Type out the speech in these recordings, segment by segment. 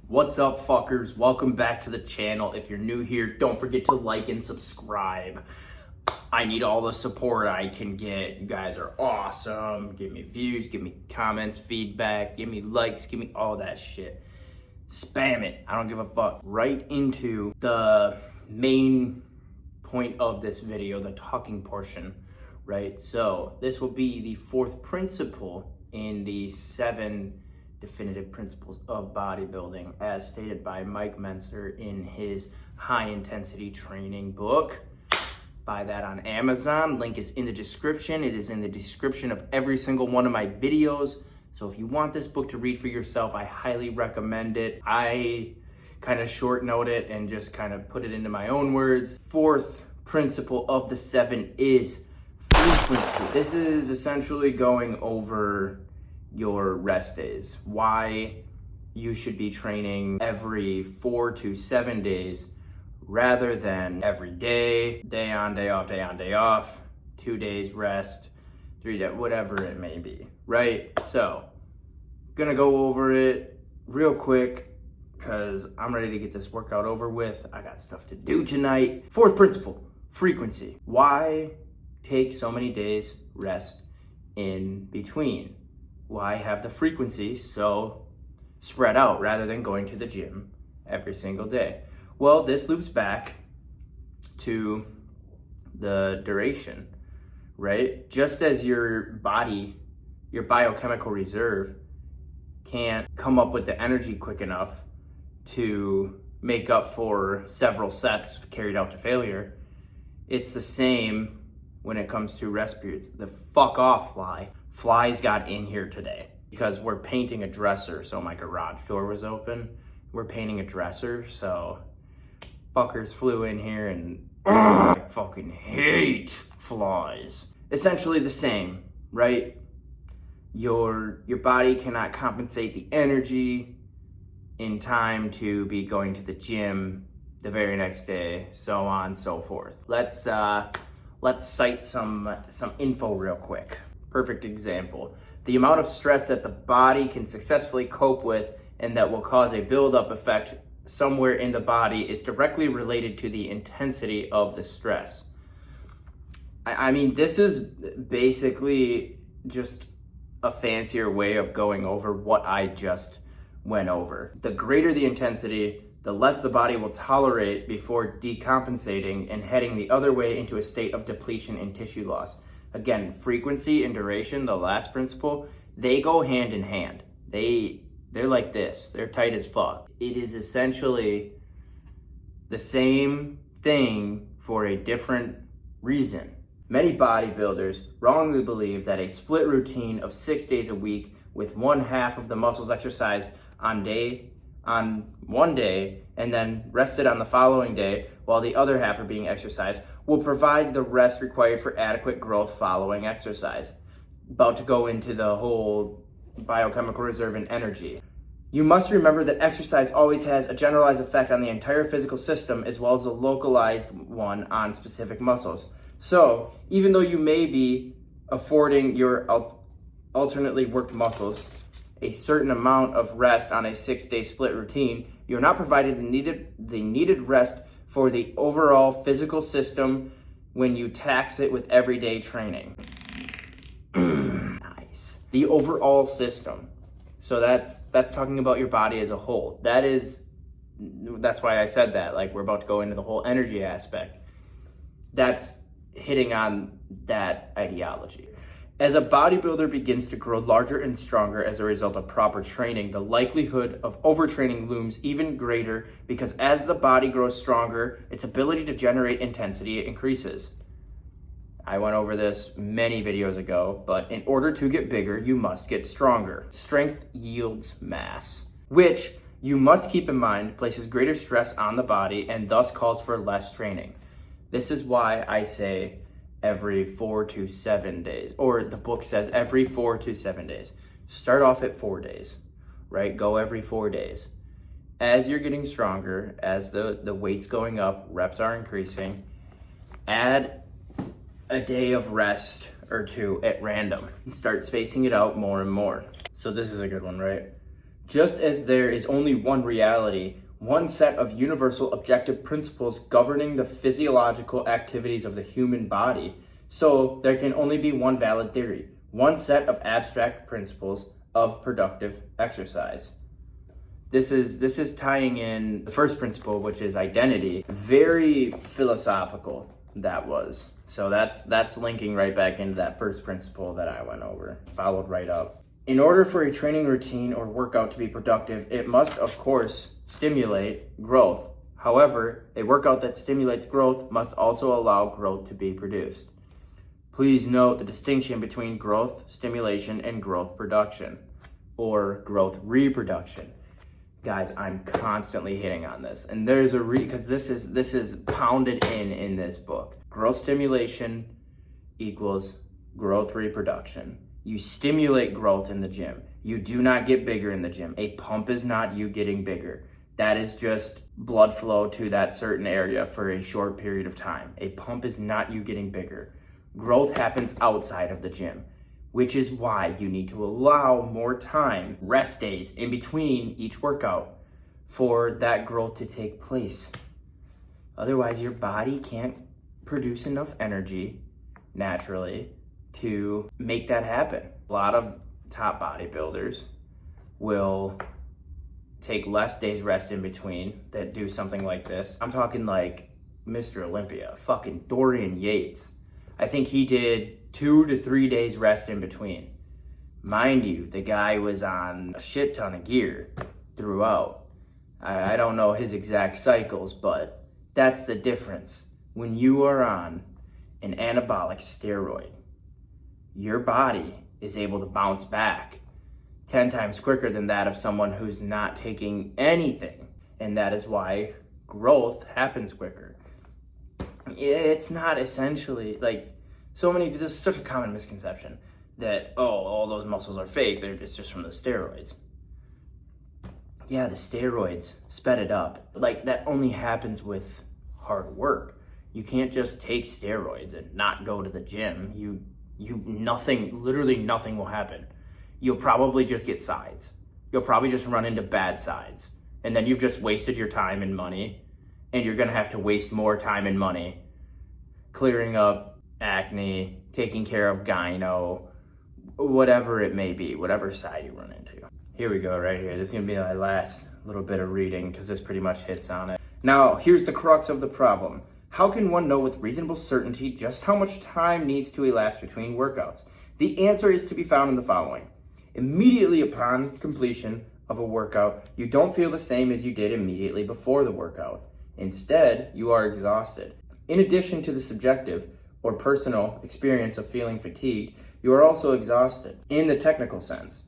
What's up, fuckers? Welcome back to the channel. If you're new here, don't forget to like and subscribe. I need all the support I can get. You guys are awesome. Give me views, give me comments, feedback, give me likes, give me all that shit. Spam it. I don't give a fuck. Right into the main point of this video, the talking portion, right? So this will be the fourth principle in the 7 definitive principles of bodybuilding, as stated by Mike Mentzer in his high intensity training book. Buy that on Amazon. Link is in the description. It is in the description of every single one of my videos. So if you want this book to read for yourself, I highly recommend it. I kind of short note it and just kind of put it into my own words. Fourth principle of the 7 is frequency. This is essentially going over your rest days, why you should be training every 4 to 7 days rather than every day, day on, day off, day on, day off, 2 days rest, 3 days, whatever it may be, right? So, gonna go over it real quick because I'm ready to get this workout over with. I got stuff to do tonight. Fourth principle, frequency. Why take so many days rest in between? Why have the frequency so spread out rather than going to the gym every single day? Well, this loops back to the duration, right? Just as your body, your biochemical reserve, can't come up with the energy quick enough to make up for several sets carried out to failure, it's the same when it comes to rest periods. The fuck off fly. Flies got in here today because we're painting a dresser. So my garage door was open. We're painting a dresser. So fuckers flew in here and I fucking hate flies. Essentially the same, right? Your body cannot compensate the energy in time to be going to the gym the very next day, so on and so forth. Let's cite some info real quick. Perfect example. The amount of stress that the body can successfully cope with and that will cause a buildup effect somewhere in the body is directly related to the intensity of the stress. I mean, this is basically just a fancier way of going over what I just went over. The greater the intensity, the less the body will tolerate before decompensating and heading the other way into a state of depletion and tissue loss. Again, frequency and duration, the last principle, they go hand in hand. They're like this. They're tight as fuck. It is essentially the same thing for a different reason. Many bodybuilders wrongly believe that a split routine of 6 days a week with one half of the muscles exercised on one day and then rested on the following day while the other half are being exercised will provide the rest required for adequate growth following exercise. About to go into the whole biochemical reserve and energy. You must remember that exercise always has a generalized effect on the entire physical system as well as a localized one on specific muscles. So, even though you may be affording your alternately worked muscles a certain amount of rest on a 6-day split routine, you're not provided the needed rest for the overall physical system when you tax it with everyday training. Nice. The overall system. So that's talking about your body as a whole. That's why I said that. Like, we're about to go into the whole energy aspect. That's hitting on that ideology. As a bodybuilder begins to grow larger and stronger as a result of proper training, the likelihood of overtraining looms even greater because as the body grows stronger, its ability to generate intensity increases. I went over this many videos ago, but in order to get bigger, you must get stronger. Strength yields mass, which you must keep in mind places greater stress on the body and thus calls for less training. This is why I say every 4 to 7 days, or the book says every 4 to 7 days. Start off at 4 days, right? Go every 4 days. As you're getting stronger, as the weight's going up, reps are increasing, add a day of rest or two at random and start spacing it out more and more. So this is a good one, right? Just as there is only one reality, one set of universal objective principles governing the physiological activities of the human body, so there can only be one valid theory, one set of abstract principles of productive exercise. This is tying in the first principle, which is identity. Very philosophical that was. So that's linking right back into that first principle that I went over, followed right up. In order for a training routine or workout to be productive, it must, of course, stimulate growth. However, a workout that stimulates growth must also allow growth to be produced. Please note the distinction between growth stimulation and growth production, or growth reproduction. Guys, I'm constantly hitting on this, and there's a because this is pounded in this book. Growth stimulation equals growth reproduction. You stimulate growth in the gym. You do not get bigger in the gym. A pump is not you getting bigger. That is just blood flow to that certain area for a short period of time. A pump is not you getting bigger. Growth happens outside of the gym, which is why you need to allow more time, rest days in between each workout for that growth to take place. Otherwise, your body can't produce enough energy naturally to make that happen. A lot of top bodybuilders will take less days rest in between that do something like this. I'm talking like Mr. Olympia, fucking Dorian Yates. I think he did 2 to 3 days rest in between. Mind you, the guy was on a shit ton of gear throughout. I don't know his exact cycles, but that's the difference. When you are on an anabolic steroid, your body is able to bounce back 10 times quicker than that of someone who's not taking anything. And that is why growth happens quicker. It's not essentially like this is such a common misconception that, oh, all those muscles are fake. It's just from the steroids. Yeah, the steroids sped it up. Like, that only happens with hard work. You can't just take steroids and not go to the gym. Literally nothing will happen. You'll probably just get sides. You'll probably just run into bad sides. And then you've just wasted your time and money. And you're gonna have to waste more time and money clearing up acne, taking care of gyno, whatever it may be, whatever side you run into. Here we go, right here. This is gonna be my last little bit of reading because this pretty much hits on it. Now, here's the crux of the problem. How can one know with reasonable certainty just how much time needs to elapse between workouts? The answer is to be found in the following. Immediately upon completion of a workout, you don't feel the same as you did immediately before the workout. Instead, you are exhausted. In addition to the subjective or personal experience of feeling fatigued, you are also exhausted in the technical sense,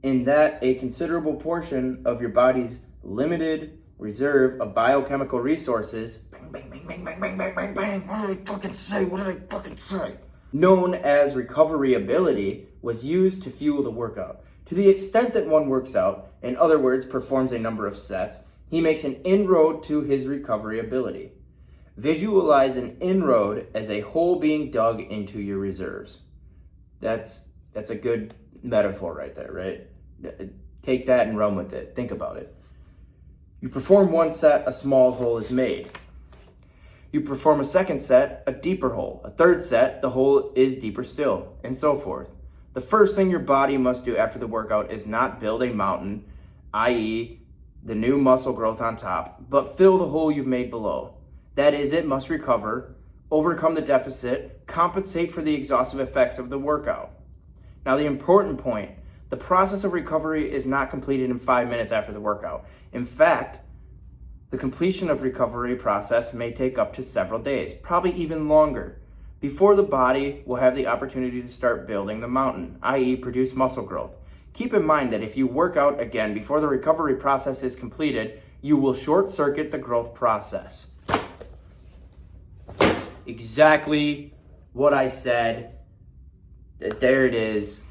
in that a considerable portion of your body's limited reserve of biochemical resources, bang, bang, bang, bang, bang, bang, bang, bang, what did I fucking say? What did I fucking say? Known as recovery ability, was used to fuel the workout. To the extent that one works out, in other words, performs a number of sets, he makes an inroad to his recovery ability. Visualize an inroad as a hole being dug into your reserves. That's a good metaphor right there, right? Take that and run with it. Think about it. You perform one set, a small hole is made. You perform a second set, a deeper hole. A third set, the hole is deeper still, and so forth. The first thing your body must do after the workout is not build a mountain, i.e., the new muscle growth on top, but fill the hole you've made below. That is, it must recover, overcome the deficit, compensate for the exhaustive effects of the workout. Now, the important point, the process of recovery is not completed in 5 minutes after the workout. In fact, the completion of recovery process may take up to several days, probably even longer, before the body will have the opportunity to start building the mountain, i.e. produce muscle growth. Keep in mind that if you work out again before the recovery process is completed, you will short-circuit the growth process. Exactly what I said. There it is.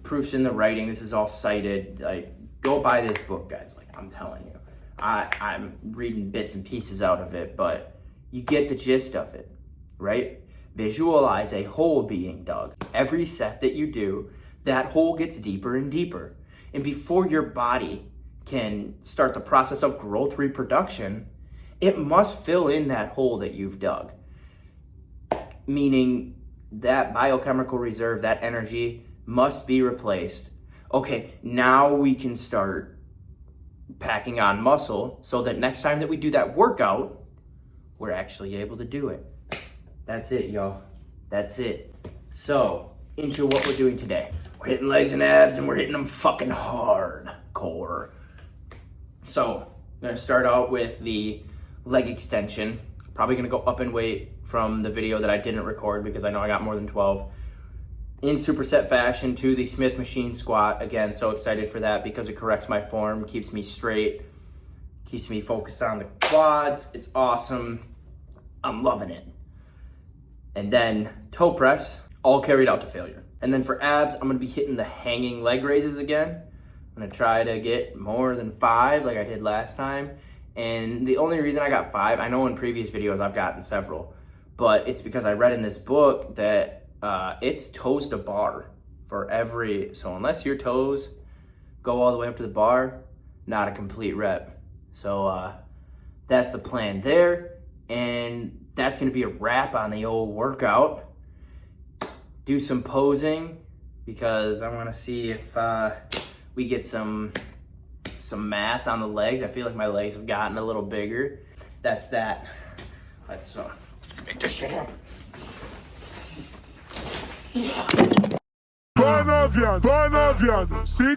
Proof's in the writing. This is all cited. Like, go buy this book, guys. Like, I'm telling you. I'm reading bits and pieces out of it, but you get the gist of it, right? Visualize a hole being dug. Every set that you do, that hole gets deeper and deeper. And before your body can start the process of growth reproduction, it must fill in that hole that you've dug. Meaning that biochemical reserve, that energy must be replaced. Okay, now we can start packing on muscle so that next time that we do that workout, we're actually able to do it. That's it, y'all. That's it. So, into what we're doing today. We're hitting legs and abs, and we're hitting them fucking hardcore. So, I'm gonna start out with the leg extension. Probably gonna go up in weight from the video that I didn't record because I know I got more than 12. In superset fashion to the Smith machine squat. Again, so excited for that because it corrects my form, keeps me straight, keeps me focused on the quads. It's awesome. I'm loving it. And then toe press, all carried out to failure. And then for abs, I'm gonna be hitting the hanging leg raises again. I'm gonna try to get more than 5 like I did last time. And the only reason I got 5, I know in previous videos I've gotten several, but it's because I read in this book that it's toes to bar for every, so unless your toes go all the way up to the bar, not a complete rep. So that's the plan there. And that's gonna be a wrap on the old workout. Do some posing because I wanna see if we get some mass on the legs. I feel like my legs have gotten a little bigger. That's that. Let's make this shit up. Bonavian, City,